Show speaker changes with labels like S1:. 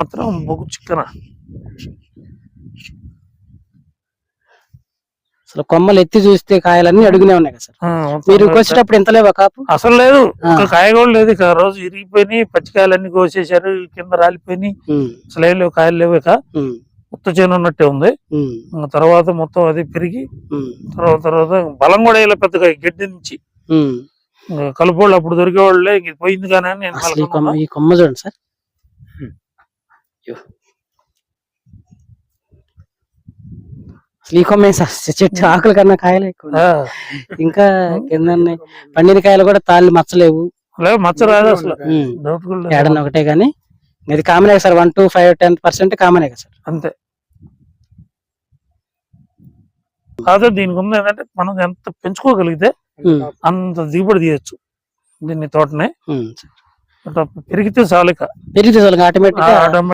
S1: మాత్రం బొగ్గు చిక్కన.
S2: అసలు కొమ్మలు ఎత్తి చూస్తే కాయలన్నీ అడుగునే ఉన్నాయి కదా సార్. మీరు కోసేటప్పుడు ఎంత లేవా కాపు?
S1: అసలు లేదు, ఒక కాయ కూడా లేదు. ఇక రోజు ఇరిగిపోయినాయి, పచ్చికాయలన్నీ కోసేసారు, కింద రాలిపోయినాయి, అసలు ఏం లేవు, కాయలు లేవు. ఇక ఉత్త చేను ఉన్నట్టే ఉంది. తర్వాత మొత్తం అది పెరిగి తర్వాత బలం కూడా ఇలా పెద్దగా గడ్డి నుంచి కలుపుకోళ్ళు అప్పుడు దొరికేవాళ్ళే, ఇంక పోయింది కానీ నేను
S2: ఈ కొమ్మ చూడండి సార్. ఈ కొమ్మ చెట్టు ఆకుల కన్నా కాయలే ఎక్కువ. ఇంకా కింద పండిన కాయలు కూడా తాళ్ళు మచ్చలేవు,
S1: మచ్చ రాదు అసలు,
S2: ఏడన్నా ఒకటే. గానీ ఇది కామనే సార్, 1 to 5-10% కామనే కదా సార్.
S1: అంతే. కాదు దీనికి ఉంది ఏంటంటే, మనం ఎంత పెంచుకోగలిగితే అంత దిగుబడి తీయచ్చు దీన్ని, తోటనే. పెరిగితే చాలు, ఇక
S2: ఆటోమేటిక్